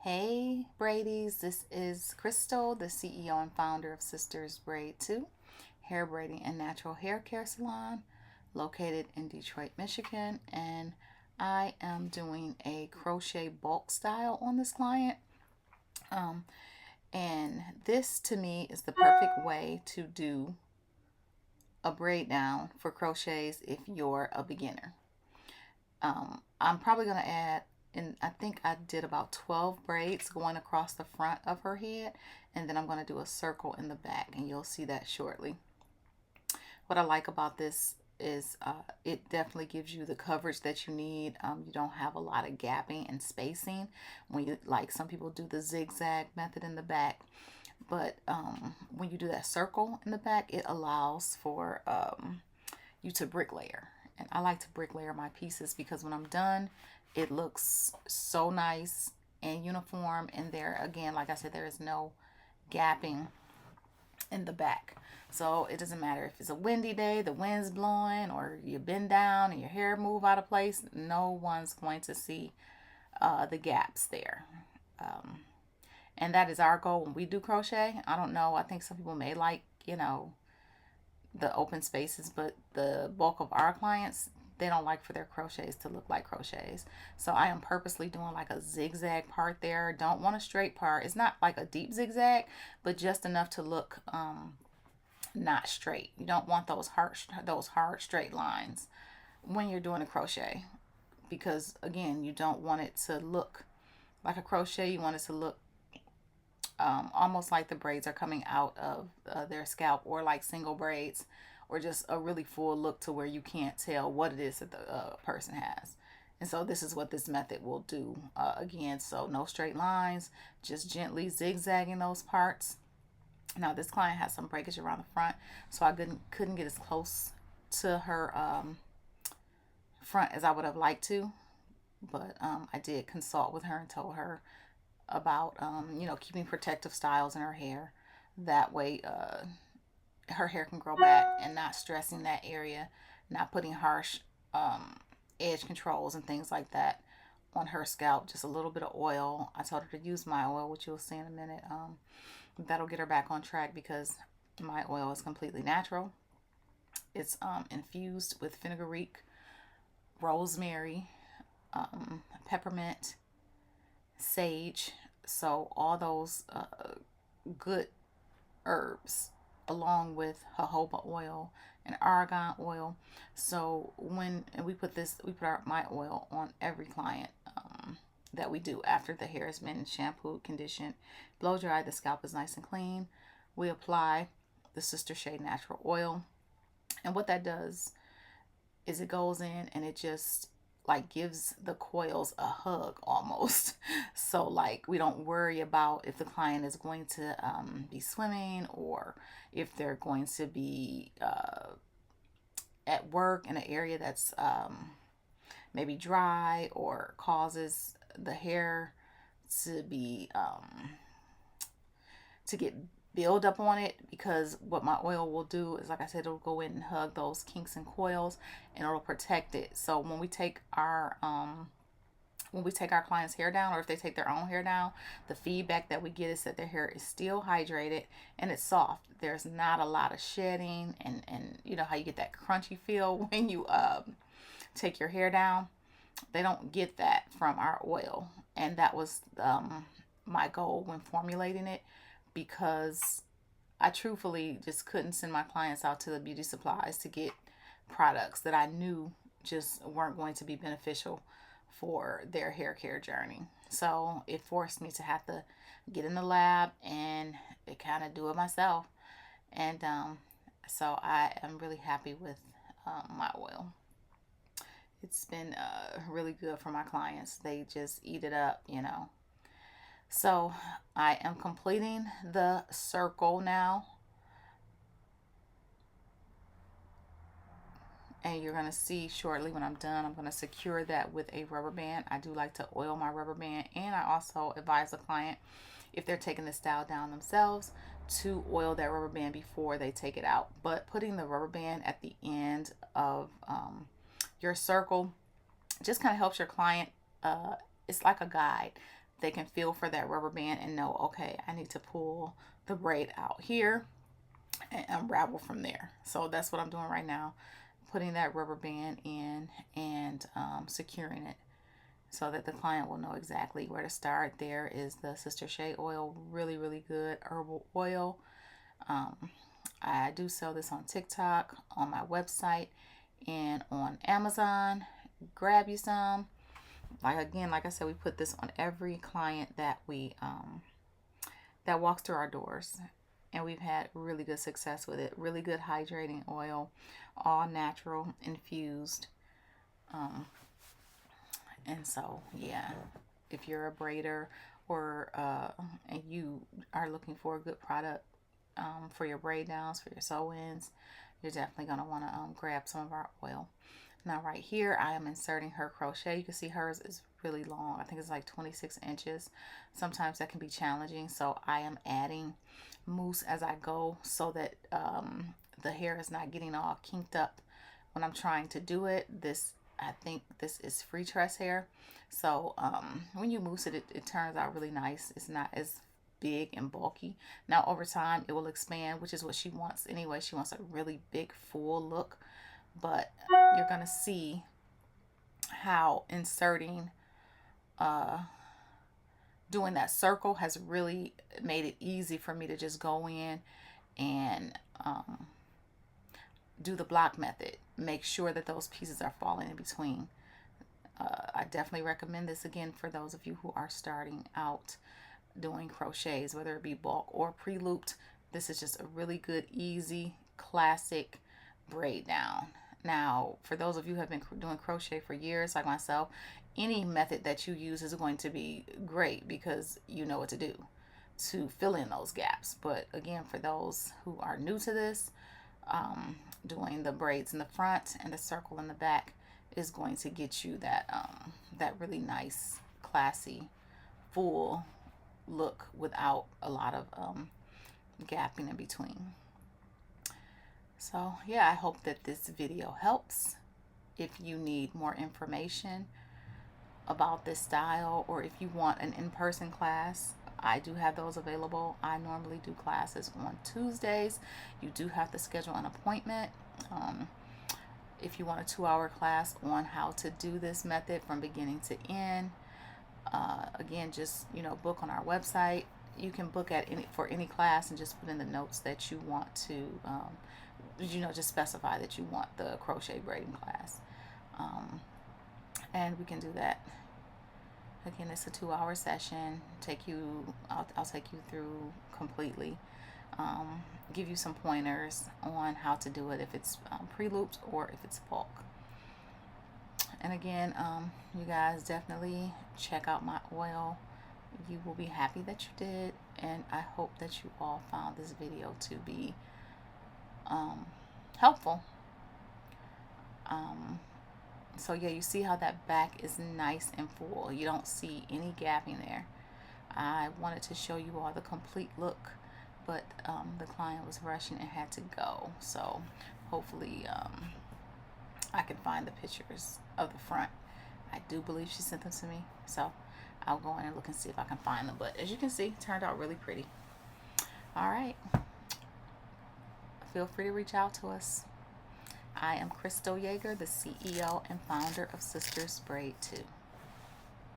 Hey Braidies, this is Crystal, the CEO and founder of Sistah's Braid 2, hair braiding and natural hair care salon located in Detroit, Michigan. And I am doing a crochet bulk style on this client. Um, and this to me is the perfect way to do a braid down for crochets if you're a beginner. I'm probably going to add, and I think I did about 12 braids going across the front of her head, and then I'm going to do a circle in the back, and you'll see that shortly. What I like about this is it definitely gives you the coverage that you need. You don't have a lot of gapping and spacing when you, like some people do the zigzag method in the back, but when you do that circle in the back, it allows for you to brick layer. And I like to brick layer my pieces because when I'm done, it looks so nice and uniform. And there, again, like I said, there is no gapping in the back. So it doesn't matter if it's a windy day, the wind's blowing, or you bend down and your hair move out of place. No one's going to see the gaps there. And that is our goal when we do crochet. I don't know. I think some people may like, the open spaces, but the bulk of our clients, they don't like for their crochets to look like crochets. So I am purposely doing like a zigzag part there. Don't want a straight part. It's not like a deep zigzag, but just enough to look not straight. You don't want those hard straight lines when you're doing a crochet, because again, you don't want it to look like a crochet. You want it to look almost like the braids are coming out of their scalp, or like single braids, or just a really full look to where you can't tell what it is that the person has. And so this is what this method will do again. So no straight lines, just gently zigzagging those parts. Now this client has some breakage around the front, so I couldn't get as close to her front as I would have liked to, but I did consult with her and told her about keeping protective styles in her hair. That way her hair can grow back, and not stressing that area, not putting harsh edge controls and things like that on her scalp. Just a little bit of oil. I told her to use my oil, which you'll see in a minute. That'll get her back on track because my oil is completely natural. It's infused with fenugreek, rosemary, peppermint, sage. So all those good herbs, along with jojoba oil and argan oil. So when we put my oil on every client that we do after the hair has been shampooed, conditioned, blow dried, the scalp is nice and clean. We apply the Sister Shea natural oil, and what that does is it goes in and it just like gives the coils a hug almost. So like we don't worry about if the client is going to be swimming, or if they're going to be at work in an area that's maybe dry, or causes the hair to be to get build up on it. Because what my oil will do is, like I said, it'll go in and hug those kinks and coils, and it'll protect it. So when we take our clients' hair down, or if they take their own hair down, the feedback that we get is that their hair is still hydrated and it's soft. There's not a lot of shedding, and you know how you get that crunchy feel when you take your hair down. They don't get that from our oil, and that was my goal when formulating it, because I truthfully just couldn't send my clients out to the beauty supplies to get products that I knew just weren't going to be beneficial for their hair care journey. So it forced me to have to get in the lab and kind of do it myself. And so I am really happy with my oil. It's been really good for my clients. They just eat it up. So I am completing the circle now. And you're going to see shortly when I'm done, I'm going to secure that with a rubber band. I do like to oil my rubber band, and I also advise the client, if they're taking the style down themselves, to oil that rubber band before they take it out. But putting the rubber band at the end of your circle just kind of helps your client. It's like a guide. they can feel for that rubber band and know, okay, I need to pull the braid out here and unravel from there. So that's what I'm doing right now, putting that rubber band in and securing it so that the client will know exactly where to start. There is the Sistah Shea oil, really, really good herbal oil. I do sell this on TikTok, on my website, and on Amazon. Grab you some. Like I said, we put this on every client that we that walks through our doors, and we've had really good success with it. Really good hydrating oil, all natural, infused. And so, yeah, if you're a braider or and you are looking for a good product for your braid downs, for your sew-ins, you're definitely going to want to grab some of our oil. Now right here, I am inserting her crochet. You can see hers is really long. I think it's like 26 inches. Sometimes that can be challenging, so I am adding mousse as I go so that the hair is not getting all kinked up when I'm trying to do it. I think this is free tress hair, so when you mousse it, it turns out really nice. It's not as big and bulky. Now over time it will expand, which is what she wants anyway. She wants a really big full look, but you're gonna see how inserting doing that circle has really made it easy for me to just go in and do the block method. Make sure that those pieces are falling in between. I definitely recommend this again for those of you who are starting out doing crochets, whether it be bulk or pre-looped. This is just a really good, easy, classic braid down. Now, for those of you who have been doing crochet for years, like myself, any method that you use is going to be great because you know what to do to fill in those gaps. But again, for those who are new to this, doing the braids in the front and the circle in the back is going to get you that that really nice, classy, full look without a lot of gapping in between. So yeah, I hope that this video helps. If you need more information about this style, or if you want an in-person class, I do have those available. I normally do classes on Tuesdays. You do have to schedule an appointment. If you want a 2-hour class on how to do this method from beginning to end, again, just book on our website. You can book for any class and just put in the notes that you want to just specify that you want the crochet braiding class, and we can do that. Again, it's a 2-hour session. I'll take you through completely, give you some pointers on how to do it, if it's pre-looped or if it's bulk. And again, you guys definitely check out my oil. You will be happy that you did, and I hope that you all found this video to be helpful. So yeah, you see how that back is nice and full. You don't see any gapping there. I wanted to show you all the complete look, but the client was rushing and had to go. So hopefully I can find the pictures of the front. I do believe she sent them to me, so I'll go in and look and see if I can find them. But as you can see, it turned out really pretty. All right. Feel free to reach out to us. I am Crystal Yeager, the CEO and founder of Sistah's Braid 2.